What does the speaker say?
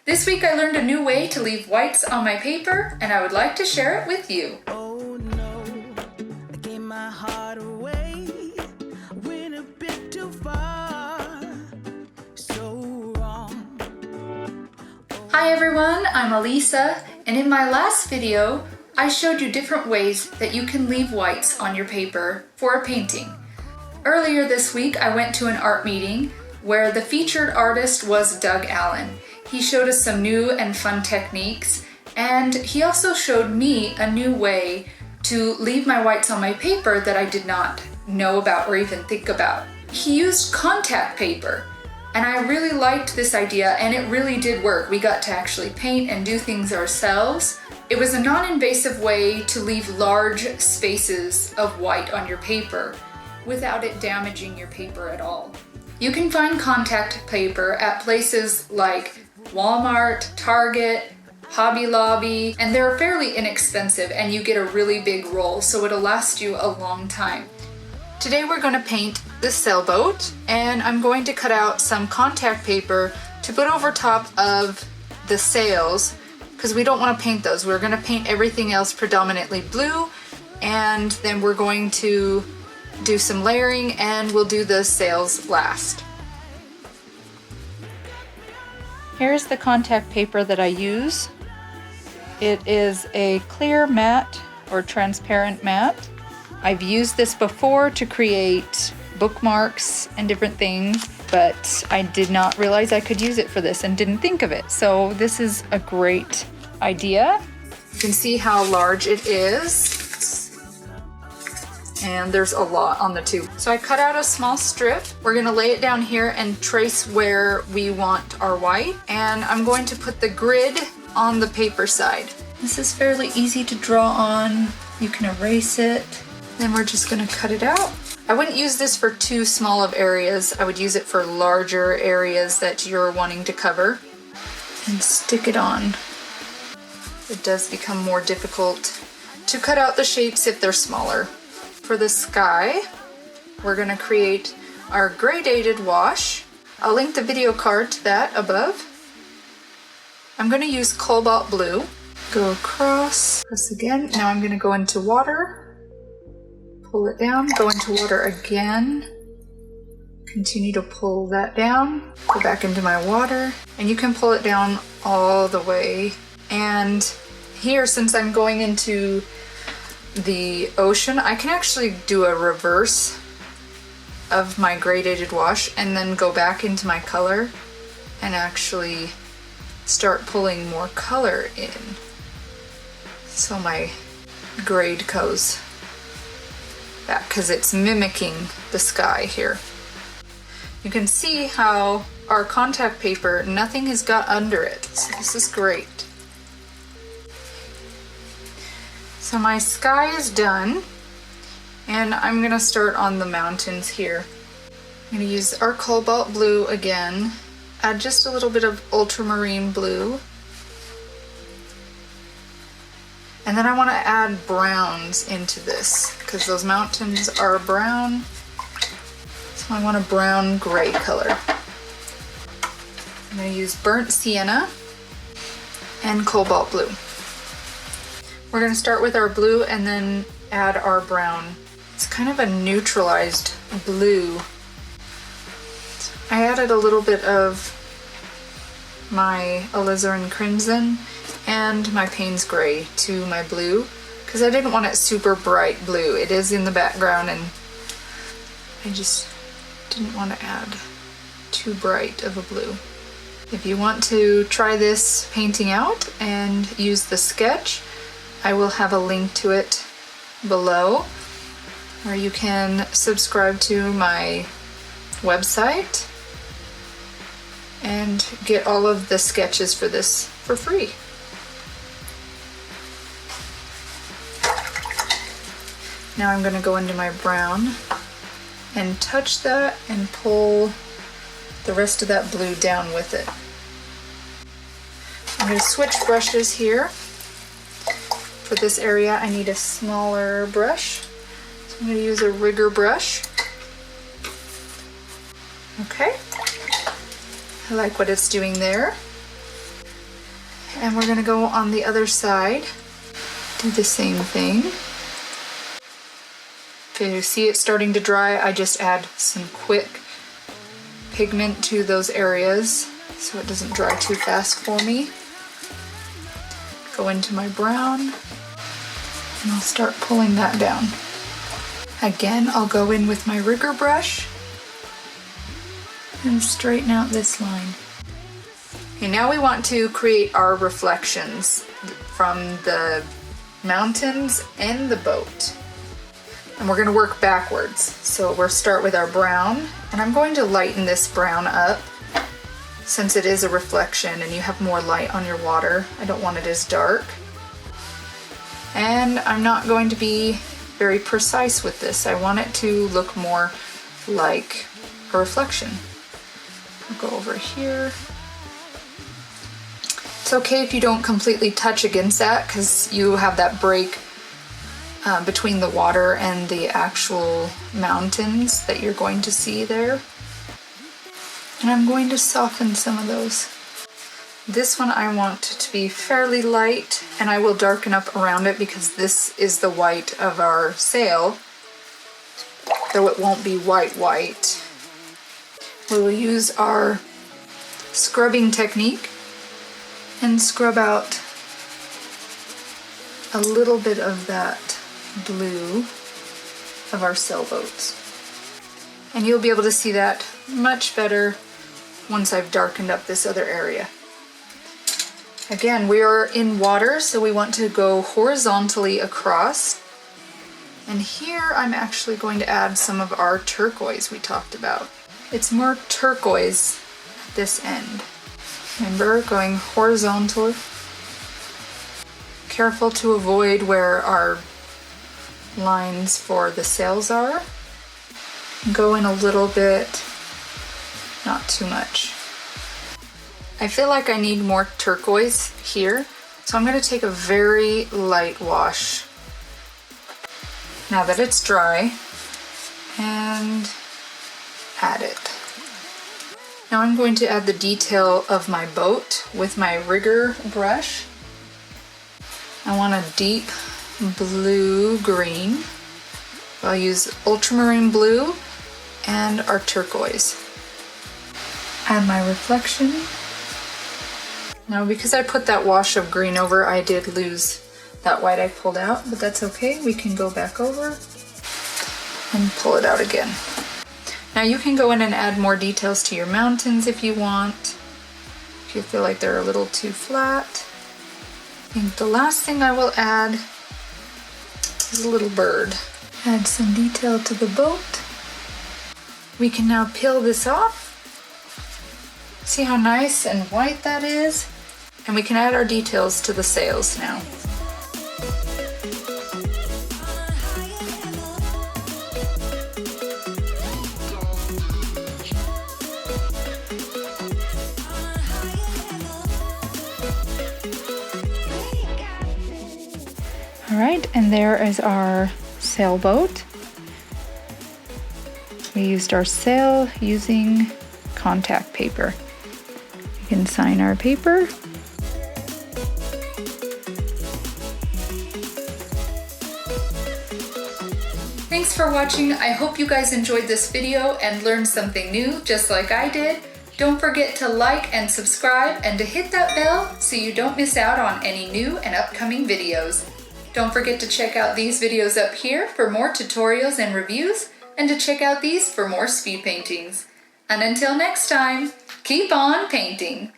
This week I learned a new way to leave whites on my paper, and I would like to share it with you. Oh no, I gave my heart away, went a bit too far, so wrong. Hi everyone, I'm Elisa, and in my last video, I showed you different ways that you can leave whites on your paper for a painting. Earlier this week, I went to an art meeting where the featured artist was Doug Allen. He showed us some new and fun techniques, and he also showed me a new way to leave my whites on my paper that I did not know about or even think about. He used contact paper, and I really liked this idea, and it really did work. We got to actually paint and do things ourselves. It was a non-invasive way to leave large spaces of white on your paper without it damaging your paper at all. You can find contact paper at places like Walmart, Target, Hobby Lobby, and they're fairly inexpensive and you get a really big roll, so it'll last you a long time. Today we're going to paint the sailboat, and I'm going to cut out some contact paper to put over top of the sails because we don't want to paint those. We're going to paint everything else predominantly blue, and then we're going to do some layering and we'll do the sails last. Here's the contact paper that I use. It is a clear matte or transparent matte. I've used this before to create bookmarks and different things, but I did not realize I could use it for this and didn't think of it. So this is a great idea. You can see how large it is, and there's a lot on the tube. So I cut out a small strip. We're gonna lay it down here and trace where we want our white, and I'm going to put the grid on the paper side. This is fairly easy to draw on. You can erase it. Then we're just gonna cut it out. I wouldn't use this for too small of areas. I would use it for larger areas that you're wanting to cover. And stick it on. It does become more difficult to cut out the shapes if they're smaller. For the sky, we're gonna create our gradated wash. I'll link the video card to that above. I'm gonna use cobalt blue. Go across, press again. Now I'm gonna go into water, pull it down, go into water again, continue to pull that down, go back into my water, and you can pull it down all the way. And here, since I'm going into the ocean, I can actually do a reverse of my gradated wash and then go back into my color and actually start pulling more color in. So my grade goes back because it's mimicking the sky here. You can see how our contact paper, nothing has got under it. So this is great. So my sky is done, and I'm gonna start on the mountains here. I'm gonna use our cobalt blue again, add just a little bit of ultramarine blue, and then I wanna add browns into this because those mountains are brown, so I want a brown gray color. I'm gonna use burnt sienna and cobalt blue. We're going to start with our blue and then add our brown. It's kind of a neutralized blue. I added a little bit of my alizarin crimson and my Payne's gray to my blue because I didn't want it super bright blue. It is in the background and I just didn't want to add too bright of a blue. If you want to try this painting out and use the sketch, I will have a link to it below, where you can subscribe to my website and get all of the sketches for this for free. Now I'm going to go into my brown and touch that and pull the rest of that blue down with it. I'm going to switch brushes here. For this area, I need a smaller brush. So I'm going to use a rigger brush. Okay. I like what it's doing there. And we're gonna go on the other side, do the same thing. Okay, you see it starting to dry, I just add some quick pigment to those areas so it doesn't dry too fast for me. Go into my brown, and I'll start pulling that down. Again, I'll go in with my rigger brush and straighten out this line. Okay, now we want to create our reflections from the mountains and the boat. And we're gonna work backwards. So we'll start with our brown, and I'm going to lighten this brown up since it is a reflection and you have more light on your water. I don't want it as dark. And I'm not going to be very precise with this. I want it to look more like a reflection. I'll go over here. It's okay if you don't completely touch against that because you have that break between the water and the actual mountains that you're going to see there. And I'm going to soften some of those. This one I want to be fairly light, and I will darken up around it because this is the white of our sail, though it won't be white. We will use our scrubbing technique and scrub out a little bit of that blue of our sailboats. And you'll be able to see that much better once I've darkened up this other area. Again, we are in water, so we want to go horizontally across. And here I'm actually going to add some of our turquoise we talked about. It's more turquoise at this end. Remember, going horizontal. Careful to avoid where our lines for the sails are. Go in a little bit, not too much. I feel like I need more turquoise here, so I'm going to take a very light wash now that it's dry and add it. Now I'm going to add the detail of my boat with my rigger brush. I want a deep blue-green. I'll use ultramarine blue and our turquoise. Add my reflection. Now because I put that wash of green over, I did lose that white I pulled out, but that's okay. We can go back over and pull it out again. Now you can go in and add more details to your mountains if you want, if you feel like they're a little too flat. I think the last thing I will add is a little bird. Add some detail to the boat. We can now peel this off. See how nice and white that is? And we can add our details to the sails now. All right, and there is our sailboat. We used our sail using contact paper. You can sign our paper. Thanks for watching. I hope you guys enjoyed this video and learned something new just like I did. Don't forget to like and subscribe and to hit that bell so you don't miss out on any new and upcoming videos. Don't forget to check out these videos up here for more tutorials and reviews, and to check out these for more speed paintings. And until next time, keep on painting!